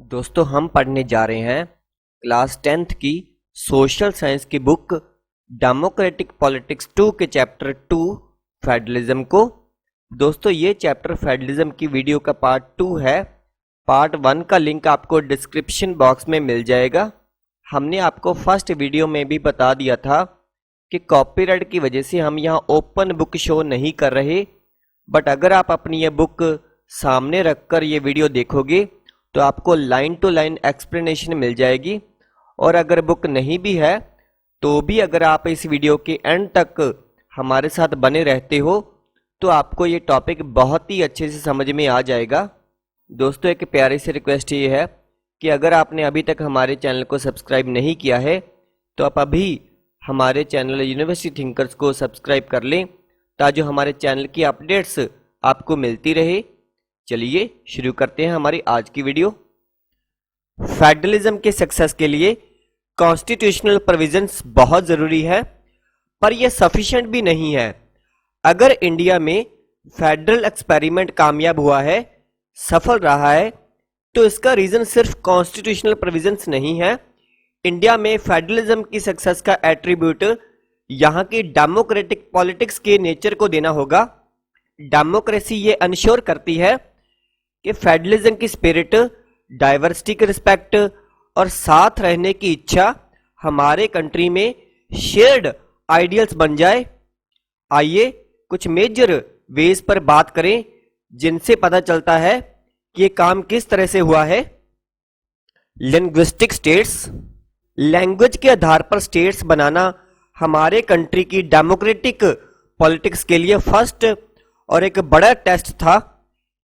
दोस्तों हम पढ़ने जा रहे हैं क्लास 10th की सोशल साइंस की बुक डेमोक्रेटिक पॉलिटिक्स 2 के चैप्टर 2 फेडरलिज्म को। दोस्तों ये चैप्टर फेडरलिज्म की वीडियो का पार्ट 2 है। पार्ट 1 का लिंक आपको डिस्क्रिप्शन बॉक्स में मिल जाएगा। हमने आपको फर्स्ट वीडियो में भी बता दिया था कि कॉपीराइट की वजह से हम यहाँ ओपन बुक शो नहीं कर रहे, बट अगर आप अपनी ये बुक सामने रखकर ये वीडियो देखोगे तो आपको लाइन टू लाइन एक्सप्लेनेशन मिल जाएगी। और अगर बुक नहीं भी है तो भी अगर आप इस वीडियो के एंड तक हमारे साथ बने रहते हो तो आपको ये टॉपिक बहुत ही अच्छे से समझ में आ जाएगा। दोस्तों एक प्यारी सी रिक्वेस्ट ये है कि अगर आपने अभी तक हमारे चैनल को सब्सक्राइब नहीं किया है तो आप अभी हमारे चैनल यूनिवर्सिटी थिंकर्स को सब्सक्राइब कर लें ताकि हमारे चैनल की अपडेट्स आपको मिलती रहे। चलिए शुरू करते हैं हमारी आज की वीडियो। फेडरलिज्म के सक्सेस के लिए कॉन्स्टिट्यूशनल प्रोविजंस बहुत जरूरी है, पर यह सफिशिएंट भी नहीं है। अगर इंडिया में फेडरल एक्सपेरिमेंट कामयाब हुआ है, सफल रहा है, तो इसका रीजन सिर्फ कॉन्स्टिट्यूशनल प्रोविजंस नहीं है। इंडिया में फेडरलिज्म की सक्सेस का एट्रीब्यूट यहां की डेमोक्रेटिक पॉलिटिक्स के नेचर को देना होगा। डेमोक्रेसी ये इंश्योर करती है कि फेडरलिज्म की स्पिरिट, डाइवर्सिटी की रिस्पेक्ट और साथ रहने की इच्छा हमारे कंट्री में शेयर्ड आइडियल्स बन जाए। आइए कुछ मेजर वेज पर बात करें जिनसे पता चलता है कि ये काम किस तरह से हुआ है। लिंग्विस्टिक स्टेट्स, लैंग्वेज के आधार पर स्टेट्स बनाना हमारे कंट्री की डेमोक्रेटिक पॉलिटिक्स के लिए फर्स्ट और एक बड़ा टेस्ट था।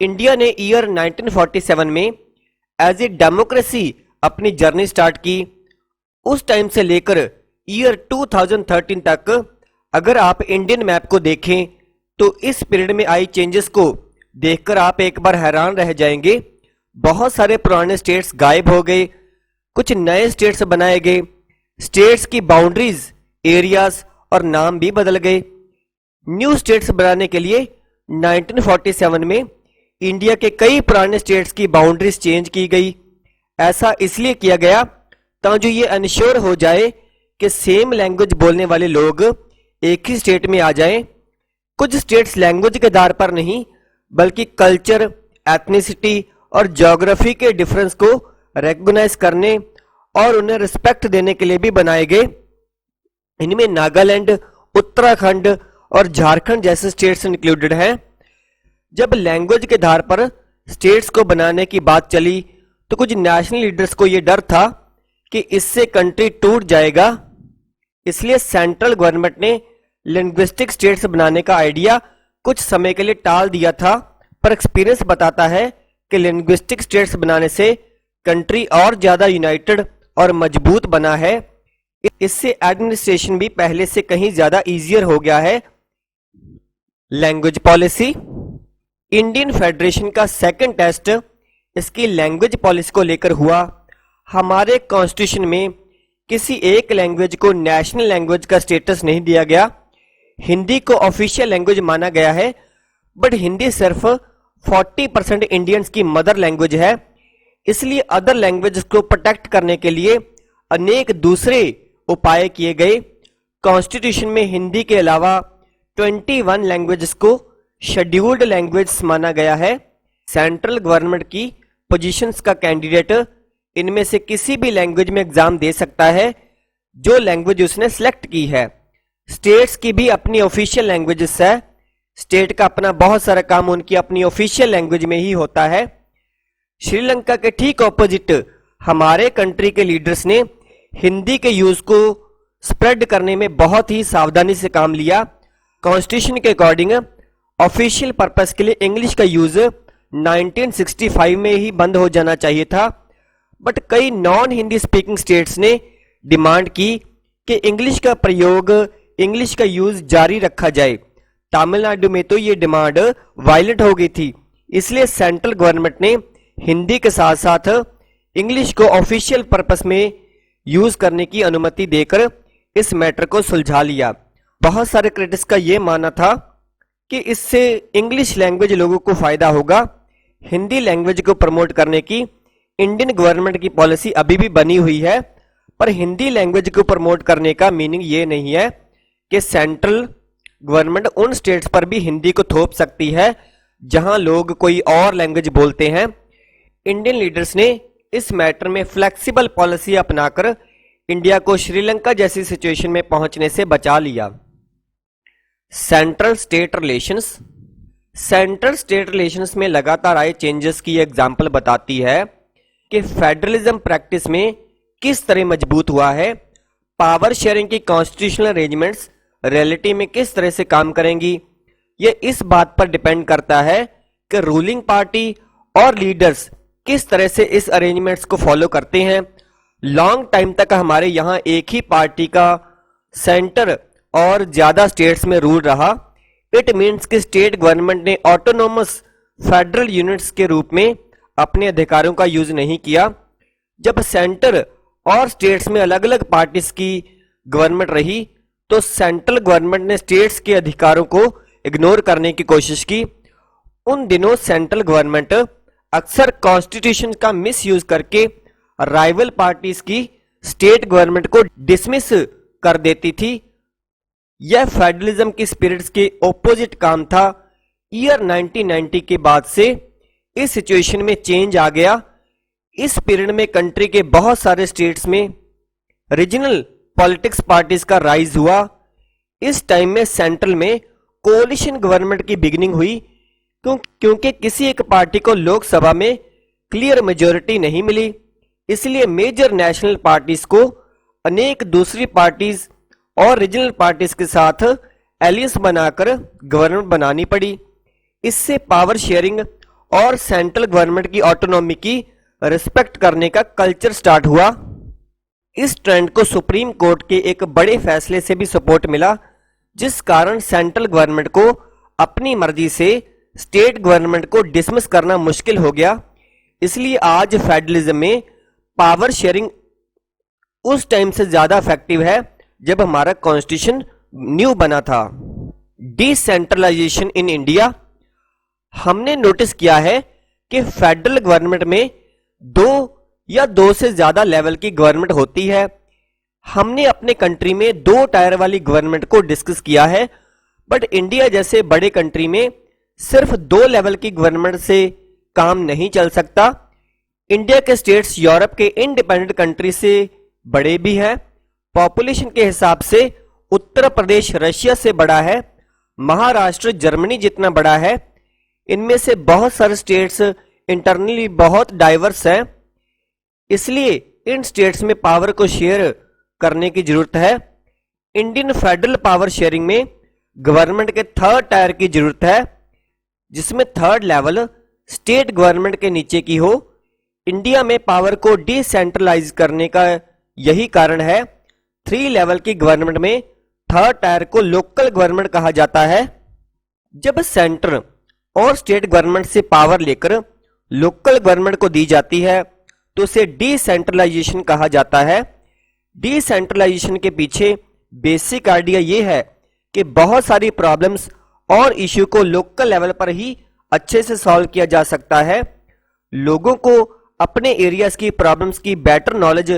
इंडिया ने ईयर 1947 में एज ए डेमोक्रेसी अपनी जर्नी स्टार्ट की। उस टाइम से लेकर ईयर 2013 तक अगर आप इंडियन मैप को देखें तो इस पीरियड में आई चेंजेस को देखकर आप एक बार हैरान रह जाएंगे। बहुत सारे पुराने स्टेट्स गायब हो गए, कुछ नए स्टेट्स बनाए गए, स्टेट्स की बाउंड्रीज, एरियाज और नाम भी बदल गए। न्यू स्टेट्स बनाने के लिए 1947 में इंडिया के कई पुराने स्टेट्स की बाउंड्रीज चेंज की गई। ऐसा इसलिए किया गया ताकि ये इंश्योर हो जाए कि सेम लैंग्वेज बोलने वाले लोग एक ही स्टेट में आ जाएं। कुछ स्टेट्स लैंग्वेज के आधार पर नहीं बल्कि कल्चर, एथनिसिटी और ज्योग्राफी के डिफरेंस को रिकॉग्नाइज करने और उन्हें रिस्पेक्ट देने के लिए भी बनाए गए। इनमें नागालैंड, उत्तराखंड और झारखंड जैसे स्टेट्स इंक्लूडेड हैं। जब लैंग्वेज के आधार पर स्टेट्स को बनाने की बात चली तो कुछ नेशनल लीडर्स को यह डर था कि इससे कंट्री टूट जाएगा, इसलिए सेंट्रल गवर्नमेंट ने लिंग्विस्टिक स्टेट्स बनाने का आइडिया कुछ समय के लिए टाल दिया था। पर एक्सपीरियंस बताता है कि लिंग्विस्टिक स्टेट्स बनाने से कंट्री और ज्यादा यूनाइटेड और मजबूत बना है। इससे एडमिनिस्ट्रेशन भी पहले से कहीं ज्यादा इजियर हो गया है। लैंग्वेज पॉलिसी, इंडियन फेडरेशन का सेकंड टेस्ट इसकी लैंग्वेज पॉलिसी को लेकर हुआ। हमारे कॉन्स्टिट्यूशन में किसी एक लैंग्वेज को नेशनल लैंग्वेज का स्टेटस नहीं दिया गया। हिंदी को ऑफिशियल लैंग्वेज माना गया है, बट हिंदी सिर्फ 40% इंडियंस की मदर लैंग्वेज है। इसलिए अदर लैंग्वेज को प्रोटेक्ट करने के लिए अनेक दूसरे उपाय किए गए। कॉन्स्टिट्यूशन में हिंदी के अलावा 21 लैंग्वेजेस को शेड्यूल्ड लैंग्वेज माना गया है। सेंट्रल गवर्नमेंट की पोजीशंस का कैंडिडेट इनमें से किसी भी लैंग्वेज में एग्जाम दे सकता है जो लैंग्वेज उसने सिलेक्ट की है। स्टेट्स की भी अपनी ऑफिशियल लैंग्वेजेस है। स्टेट का अपना बहुत सारा काम उनकी अपनी ऑफिशियल लैंग्वेज में ही होता है। श्रीलंका के ठीक ऑपोजिट हमारे कंट्री के लीडर्स ने हिंदी के यूज को स्प्रेड करने में बहुत ही सावधानी से काम लिया। कॉन्स्टिट्यूशन के अकॉर्डिंग ऑफिशियल पर्पस के लिए इंग्लिश का यूज 1965 में ही बंद हो जाना चाहिए था, बट कई नॉन हिंदी स्पीकिंग स्टेट्स ने डिमांड की कि इंग्लिश का प्रयोग, इंग्लिश का यूज जारी रखा जाए। तमिलनाडु में तो ये डिमांड वायलेट हो गई थी, इसलिए सेंट्रल गवर्नमेंट ने हिंदी के साथ साथ इंग्लिश को ऑफिशियल पर्पस में यूज करने की अनुमति देकर इस मैटर को सुलझा लिया। बहुत सारे क्रिटिक्स का यह मानना था कि इससे इंग्लिश लैंग्वेज लोगों को फायदा होगा। हिंदी लैंग्वेज को प्रमोट करने की इंडियन गवर्नमेंट की पॉलिसी अभी भी बनी हुई है, पर हिंदी लैंग्वेज को प्रमोट करने का मीनिंग ये नहीं है कि सेंट्रल गवर्नमेंट उन स्टेट्स पर भी हिंदी को थोप सकती है जहां लोग कोई और लैंग्वेज बोलते हैं। इंडियन लीडर्स ने इस मैटर में फ्लेक्सिबल पॉलिसी अपनाकर इंडिया को श्रीलंका जैसी सिचुएशन में पहुंचने से बचा लिया। Central state relations. Central state relations में लगातार आए चेंजेस की एग्जांपल बताती है कि फेडरलिज्म प्रैक्टिस में किस तरह मजबूत हुआ है, पावर शेयरिंग की कॉन्स्टिट्यूशनल अरेंजमेंट्स रियलिटी में किस तरह से काम करेंगी। यह इस बात पर डिपेंड करता है कि रूलिंग पार्टी और लीडर्स किस तरह से इस अरेंजमेंट्स को फॉलो करते हैं। लॉन्ग टाइम तक हमारे यहाँ एक ही पार्टी का सेंटर और ज्यादा स्टेट्स में रूल रहा। इट मीन्स कि स्टेट गवर्नमेंट ने ऑटोनोमस फेडरल यूनिट्स के रूप में अपने अधिकारों का यूज नहीं किया। जब सेंटर और स्टेट्स में अलग अलग पार्टीज की गवर्नमेंट रही तो सेंट्रल गवर्नमेंट ने स्टेट्स के अधिकारों को इग्नोर करने की कोशिश की। उन दिनों सेंट्रल गवर्नमेंट अक्सर कॉन्स्टिट्यूशन का मिसयूज करके राइवल पार्टीज की स्टेट गवर्नमेंट को डिसमिस कर देती थी। यह फेडरलिज्म की स्पिरिट्स के ऑपोजिट काम था। ईयर 1990 के बाद से इस सिचुएशन में चेंज आ गया। इस पीरियड में कंट्री के बहुत सारे स्टेट्स में रीजनल पॉलिटिक्स पार्टीज का राइज हुआ। इस टाइम में सेंट्रल में कोalition गवर्नमेंट की बिगिनिंग हुई क्योंकि किसी एक पार्टी को लोकसभा में क्लियर मेजोरिटी नहीं मिली, इसलिए मेजर नेशनल पार्टीज को अनेक दूसरी पार्टीज और रीजनल पार्टीज के साथ एलियंस बनाकर गवर्नमेंट बनानी पड़ी। इससे पावर शेयरिंग और सेंट्रल गवर्नमेंट की ऑटोनॉमी की रिस्पेक्ट करने का कल्चर स्टार्ट हुआ। इस ट्रेंड को सुप्रीम कोर्ट के एक बड़े फैसले से भी सपोर्ट मिला, जिस कारण सेंट्रल गवर्नमेंट को अपनी मर्जी से स्टेट गवर्नमेंट को डिसमिस करना मुश्किल हो गया। इसलिए आज फेडरलिज्म में पावर शेयरिंग उस टाइम से ज्यादा इफेक्टिव है जब हमारा कॉन्स्टिट्यूशन न्यू बना था। Decentralization in India. हमने नोटिस किया है कि फेडरल गवर्नमेंट में दो से ज्यादा लेवल की गवर्नमेंट होती है। हमने अपने कंट्री में 2 टायर वाली गवर्नमेंट को डिस्कस किया है, बट इंडिया जैसे बड़े कंट्री में सिर्फ 2 लेवल की गवर्नमेंट से काम नहीं चल सकता। इंडिया के स्टेट्स यूरोप के इंडिपेंडेंट कंट्री से बड़े भी हैं। पॉपुलेशन के हिसाब से उत्तर प्रदेश रशिया से बड़ा है, महाराष्ट्र जर्मनी जितना बड़ा है। इनमें से बहुत सारे स्टेट्स इंटरनली बहुत डाइवर्स हैं, इसलिए इन स्टेट्स में पावर को शेयर करने की जरूरत है। इंडियन फेडरल पावर शेयरिंग में गवर्नमेंट के 3rd टायर की जरूरत है, जिसमें 3rd लेवल स्टेट गवर्नमेंट के नीचे की हो। इंडिया में पावर को डिसेंट्रलाइज करने का यही कारण है। 3 लेवल की गवर्नमेंट में 3rd टायर को लोकल गवर्नमेंट कहा जाता है। जब सेंटर और स्टेट गवर्नमेंट से पावर लेकर लोकल गवर्नमेंट को दी जाती है तो उसे डिसेंट्रलाइजेशन कहा जाता है। डिसेंट्रलाइजेशन के पीछे बेसिक आइडिया यह है कि बहुत सारी प्रॉब्लम्स और इश्यू को लोकल लेवल पर ही अच्छे से सॉल्व किया जा सकता है। लोगों को अपने एरियाज की प्रॉब्लम्स की बेटर नॉलेज,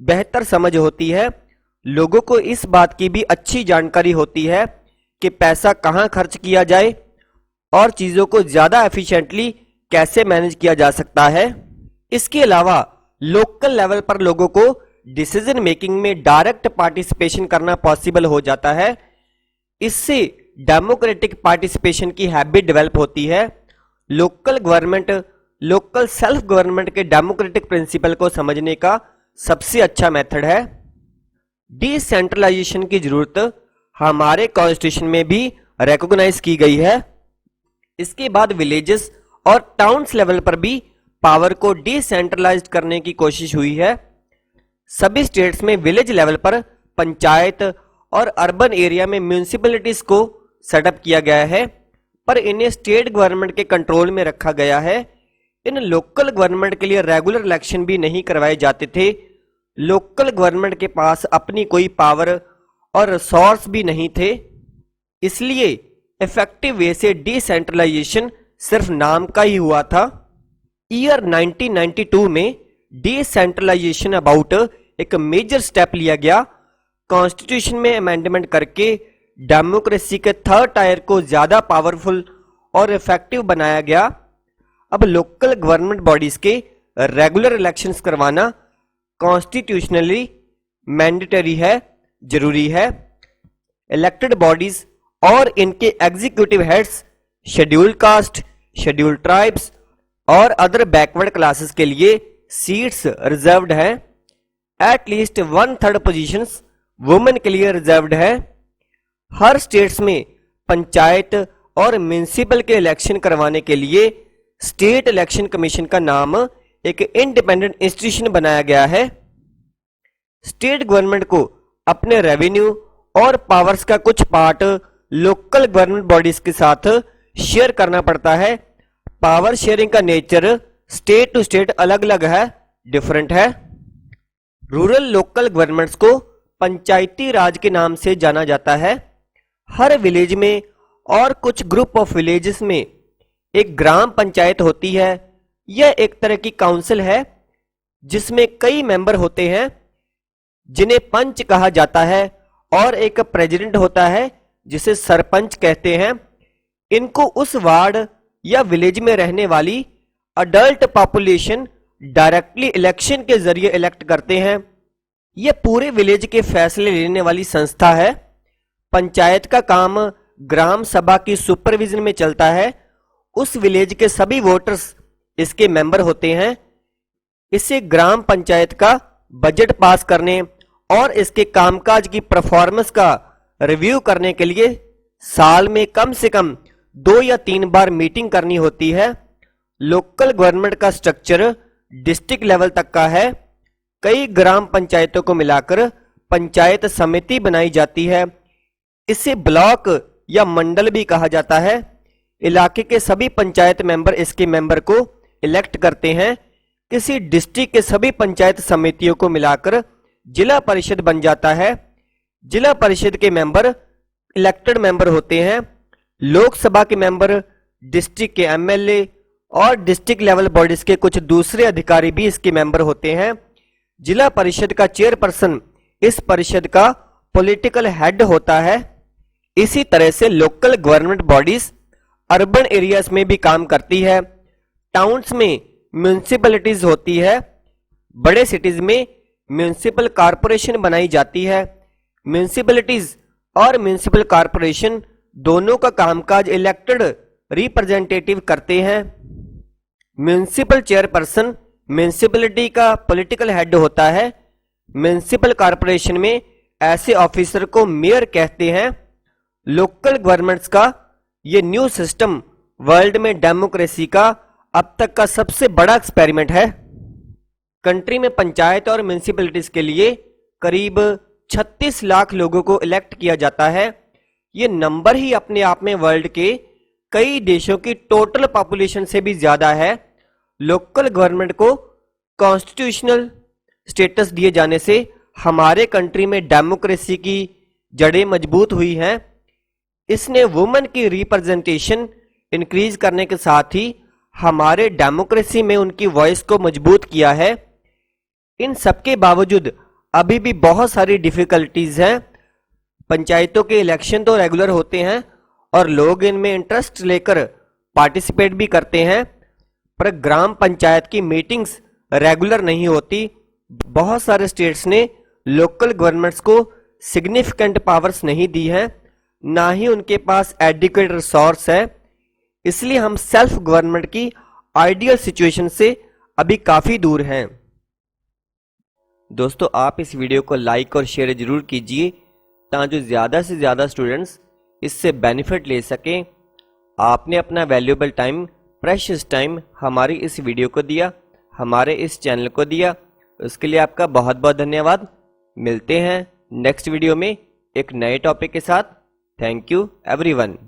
बेहतर समझ होती है। लोगों को इस बात की भी अच्छी जानकारी होती है कि पैसा कहां खर्च किया जाए और चीजों को ज्यादा एफिशिएंटली कैसे मैनेज किया जा सकता है। इसके अलावा लोकल लेवल पर लोगों को डिसीजन मेकिंग में डायरेक्ट पार्टिसिपेशन करना पॉसिबल हो जाता है। इससे डेमोक्रेटिक पार्टिसिपेशन की हैबिट डेवलप होती है। Local government, local self government के डेमोक्रेटिक प्रिंसिपल को समझने का सबसे अच्छा मेथड है। डिसेंट्रलाइजेशन की जरूरत हमारे कॉन्स्टिट्यूशन में भी रिकॉग्नाइज की गई है। इसके बाद विलेजेस और टाउन्स लेवल पर भी पावर को डिसेंट्रलाइज करने की कोशिश हुई है। सभी स्टेट्स में विलेज लेवल पर पंचायत और अर्बन एरिया में म्यूनिसिपैलिटीज को सेटअप किया गया है, पर इन्हें स्टेट गवर्नमेंट के कंट्रोल में रखा गया है। इन लोकल गवर्नमेंट के लिए रेगुलर इलेक्शन भी नहीं करवाए जाते थे। लोकल गवर्नमेंट के पास अपनी कोई पावर और रिसोर्स भी नहीं थे, इसलिए इफेक्टिव वे से डिसेंट्रलाइजेशन सिर्फ नाम का ही हुआ था। ईयर 1992 में डिसेंट्रलाइजेशन अबाउट एक मेजर स्टेप लिया गया। कॉन्स्टिट्यूशन में अमेंडमेंट करके डेमोक्रेसी के थर्ड टायर को ज्यादा पावरफुल और इफेक्टिव बनाया गया। अब लोकल गवर्नमेंट बॉडीज के रेगुलर इलेक्शंस करवाना कॉन्स्टिट्यूशनली मैंडेटरी है, जरूरी है। इलेक्टेड बॉडीज और इनके executive heads scheduled caste, scheduled tribes और अदर बैकवर्ड क्लासेस के लिए सीट्स रिजर्व्ड है। एटलीस्ट 1/3 पोजीशंस वुमेन के लिए रिजर्व्ड है। हर स्टेट्स में पंचायत और म्युनिसिपल के इलेक्शन करवाने के लिए स्टेट इलेक्शन कमीशन का नाम एक इंडिपेंडेंट इंस्टीट्यूशन बनाया गया है। स्टेट गवर्नमेंट को अपने रेवेन्यू और पावर्स का कुछ पार्ट लोकल गवर्नमेंट बॉडीज के साथ शेयर करना पड़ता है। पावर शेयरिंग का नेचर स्टेट टू स्टेट अलग अलग है, डिफरेंट है। रूरल लोकल गवर्नमेंट्स को पंचायती राज के नाम से जाना जाता है। हर विलेज में और कुछ ग्रुप ऑफ विलेजेस में एक ग्राम पंचायत होती है। यह एक तरह की काउंसिल है जिसमें कई मेंबर होते हैं जिन्हें पंच कहा जाता है और एक प्रेसिडेंट होता है जिसे सरपंच कहते हैं। इनको उस वार्ड या विलेज में रहने वाली अडल्ट पॉपुलेशन डायरेक्टली इलेक्शन के जरिए इलेक्ट करते हैं। यह पूरे विलेज के फैसले लेने वाली संस्था है। पंचायत का काम ग्राम सभा की सुपरविजन में चलता है। उस विलेज के सभी वोटर्स इसके मेंबर होते हैं। इसे ग्राम पंचायत का बजट पास करने और इसके कामकाज की परफॉर्मेंस का रिव्यू करने के लिए साल में कम से कम 2 या 3 बार मीटिंग करनी होती है। लोकल गवर्नमेंट का स्ट्रक्चर डिस्ट्रिक्ट लेवल तक का है। कई ग्राम पंचायतों को मिलाकर पंचायत समिति बनाई जाती है। इसे ब्लॉक या मंडल भी कहा जाता है। इलाके के सभी पंचायत मेंबर इसके मेंबर को इलेक्ट करते हैं। किसी डिस्ट्रिक्ट के सभी पंचायत समितियों को मिलाकर जिला परिषद बन जाता है। जिला परिषद के मेंबर इलेक्टेड मेंबर होते हैं। लोकसभा के मेंबर डिस्ट्रिक्ट के एमएलए और डिस्ट्रिक्ट लेवल बॉडीज के कुछ दूसरे अधिकारी भी इसके मेंबर होते हैं। जिला परिषद का चेयरपर्सन इस परिषद का पॉलिटिकल हेड होता है। इसी तरह से local government bodies urban areas में भी काम करती है। टाउन्स में म्युनिसिपैलिटीज होती है। बड़े सिटीज में म्युनिसिपल कॉरपोरेशन बनाई जाती है। म्युनिसिपैलिटीज और म्युनिसिपल कॉरपोरेशन दोनों का कामकाज इलेक्टेड रिप्रेजेंटेटिव करते हैं। म्युनिसिपल चेयरपर्सन म्युनिसिपैलिटी का पॉलिटिकल हेड होता है। म्युनिसिपल कॉरपोरेशन में ऐसे ऑफिसर को मेयर कहते हैं। लोकल गवर्नमेंट्स का ये न्यू सिस्टम वर्ल्ड में डेमोक्रेसी का अब तक का सबसे बड़ा एक्सपेरिमेंट है। कंट्री में पंचायत और म्युनिसिपैलिटीज के लिए करीब 36 लाख लोगों को इलेक्ट किया जाता है। ये नंबर ही अपने आप में वर्ल्ड के कई देशों की टोटल पॉपुलेशन से भी ज्यादा है। लोकल गवर्नमेंट को कॉन्स्टिट्यूशनल स्टेटस दिए जाने से हमारे कंट्री में डेमोक्रेसी की जड़ें मजबूत हुई हैं। इसने वुमेन की रिप्रेजेंटेशन इंक्रीज करने के साथ ही हमारे डेमोक्रेसी में उनकी वॉइस को मजबूत किया है। इन सबके बावजूद अभी भी बहुत सारी डिफिकल्टीज हैं। पंचायतों के इलेक्शन तो रेगुलर होते हैं और लोग इनमें इंटरेस्ट लेकर पार्टिसिपेट भी करते हैं, पर ग्राम पंचायत की मीटिंग्स रेगुलर नहीं होती। बहुत सारे स्टेट्स ने लोकल गवर्नमेंट्स को सिग्निफिकेंट पावर्स नहीं दी है, ना ही उनके पास एडिक्वेट रिसोर्स है। इसलिए हम सेल्फ गवर्नमेंट की आइडियल सिचुएशन से अभी काफी दूर हैं। दोस्तों, आप इस वीडियो को लाइक और शेयर जरूर कीजिए ताकि ज़्यादा से ज़्यादा स्टूडेंट्स इससे बेनिफिट ले सकें। आपने अपना वैल्यूएबल टाइम, प्रेशियस टाइम हमारी इस वीडियो को दिया, हमारे इस चैनल को दिया, उसके लिए आपका बहुत बहुत धन्यवाद। मिलते हैं नेक्स्ट वीडियो में एक नए टॉपिक के साथ। Thank you everyone.